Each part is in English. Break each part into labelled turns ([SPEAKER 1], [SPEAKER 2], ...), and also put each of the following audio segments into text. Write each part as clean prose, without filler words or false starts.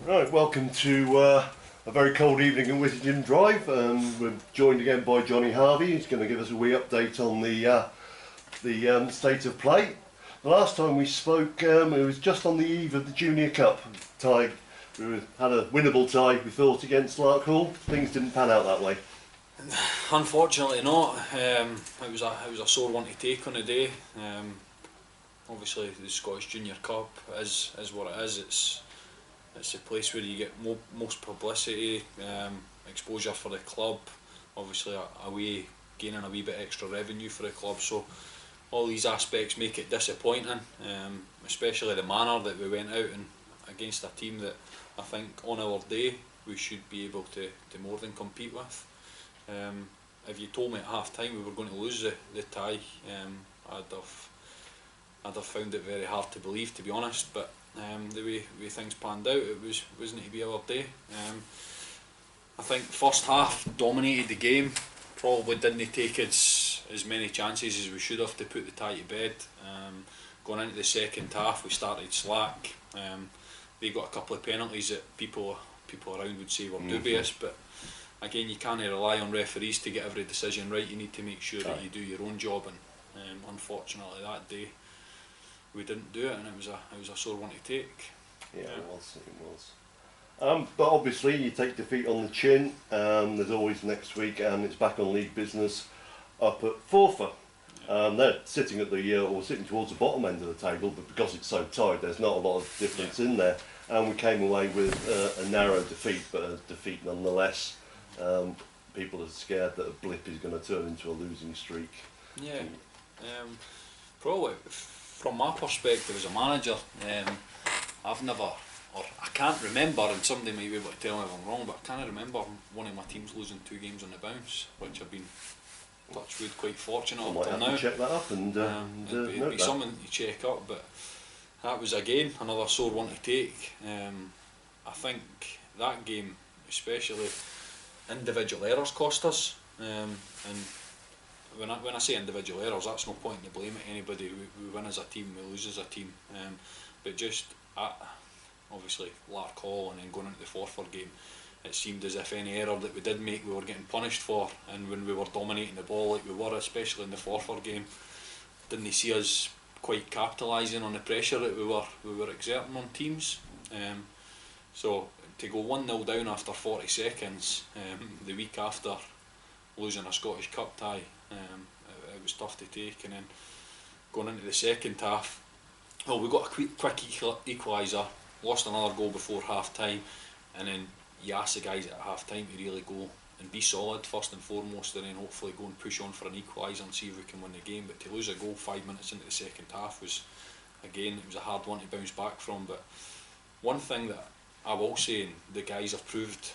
[SPEAKER 1] Right, welcome to a very cold evening in Whittington Drive. We're joined again by Johnny Harvey. He's going to give us a wee update on the state of play. The last time we spoke, it was just on the eve of the Junior Cup tie. Had a winnable tie, we thought, against Larkhall. Things didn't pan out that way.
[SPEAKER 2] Unfortunately not. It was a sore one to take on the day. Obviously the Scottish Junior Cup is what it is. It's a place where you get most publicity, exposure for the club. Obviously away gaining a wee bit extra revenue for the club. So all these aspects make it disappointing, especially the manner that we went out and against a team that I think on our day we should be able to more than compete with. If you told me at half time we were going to lose the tie, I'd have found it very hard to believe, to be honest. But the way things panned out, it wasn't to be our day. I think first half dominated the game. Probably didn't take as many chances as we should have to put the tie to bed. Going into the second half, we started slack. They got a couple of penalties that people around would say were dubious, but again, you can't rely on referees to get every decision right. You need to make sure that you do your own job, and unfortunately that day we didn't do it, and it was a sore one to take.
[SPEAKER 1] Yeah, it was. But obviously you take defeat on the chin. There's always next week, and it's back on league business up at Forfar. They're sitting at or sitting towards the bottom end of the table, but because it's so tight, there's not a lot of difference in there. And we came away with a narrow defeat, but a defeat nonetheless. People are scared that a blip is going to turn into a losing streak.
[SPEAKER 2] Yeah, probably from my perspective as a manager, I've never, or I can't remember, and somebody might be able to tell me if I'm wrong, but I can't remember one of my teams losing 2 games on the bounce, which I've been, touch wood, quite fortunate up till now.
[SPEAKER 1] To check that up and
[SPEAKER 2] it'd be something to check up, but that was again another sore one to take. I think that game, especially, individual errors cost us, and when I say individual errors, that's no point to blame at anybody. We win as a team, we lose as a team, but just obviously Larkhall and then going into the Forfar game, it seemed as if any error that we did make we were getting punished for, and when we were dominating the ball like we were, especially in the Forfar game, didn't see us quite capitalising on the pressure that we were exerting on teams. So to go 1-0 down after 40 seconds, the week after losing a Scottish Cup tie, it was tough to take. And then going into the second half, we got a quick equaliser, lost another goal before half time, and then you ask the guys at half time to really go and be solid first and foremost, and then hopefully go and push on for an equaliser and see if we can win the game. But to lose a goal 5 minutes into the second half was, again, it was a hard one to bounce back from. But one thing that I will say, and the guys have proved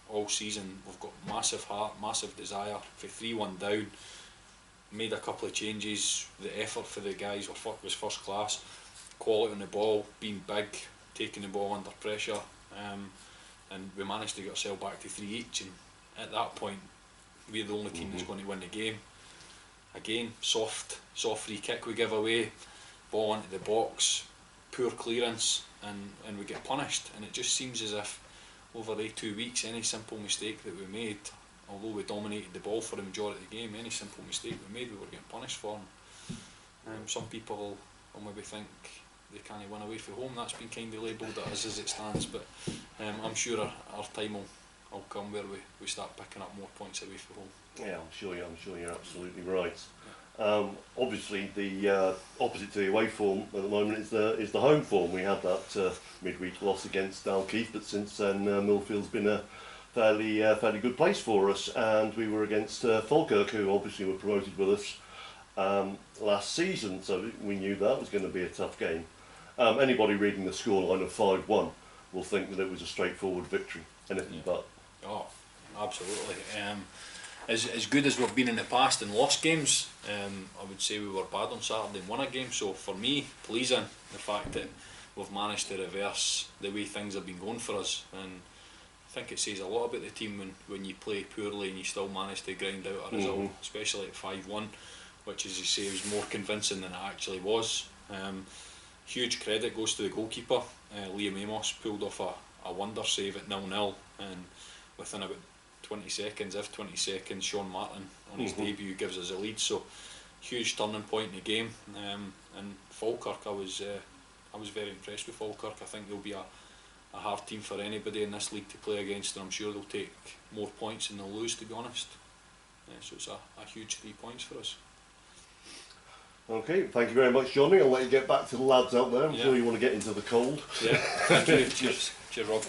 [SPEAKER 2] all season, we've got massive heart, massive desire. For 3-1 down, made a couple of changes. The effort for the guys was first class. Quality on the ball, being big, taking the ball under pressure, and we managed to get ourselves back to 3 each. And at that point, we're the only team that's going to win the game. Again, soft free kick we give away, ball into the box, poor clearance, and we get punished. And it just seems as if over the 2 weeks, any simple mistake that we made, although we dominated the ball for the majority of the game, any simple mistake we made, we were getting punished for. Some people will maybe think they can't win away from home. That's been kind of labelled as it stands, but I'm sure our time will come where we start picking up more points away from home.
[SPEAKER 1] Yeah, I'm sure you're absolutely right. Obviously, the opposite to the away form at the moment is the home form. We had that midweek loss against Dalkeith, but since then Millfield's been a fairly good place for us, and we were against Falkirk, who obviously were promoted with us last season, so we knew that was going to be a tough game. Anybody reading the scoreline of 5-1 will think that it was a straightforward victory. Anything but.
[SPEAKER 2] Oh, absolutely. As good as we've been in the past and lost games, I would say we were bad on Saturday and won a game. So for me, pleasing the fact that we've managed to reverse the way things have been going for us, and I think it says a lot about the team when you play poorly and you still manage to grind out a result, especially at 5-1, which, as you say, was more convincing than it actually was. Huge credit goes to the goalkeeper. Liam Amos pulled off a wonder save at 0-0, and within about 20 seconds, Sean Martin on his debut gives us a lead. So huge turning point in the game. And Falkirk, I was very impressed with Falkirk. I think they'll be a hard team for anybody in this league to play against, and I'm sure they'll take more points than they'll lose, to be honest. So it's a huge 3 points for us.
[SPEAKER 1] Okay, thank you very much, Johnny. I'll let you get back to the lads out there. I'm sure you want to get into the cold.
[SPEAKER 2] Yeah, thank you. Cheers, Rob.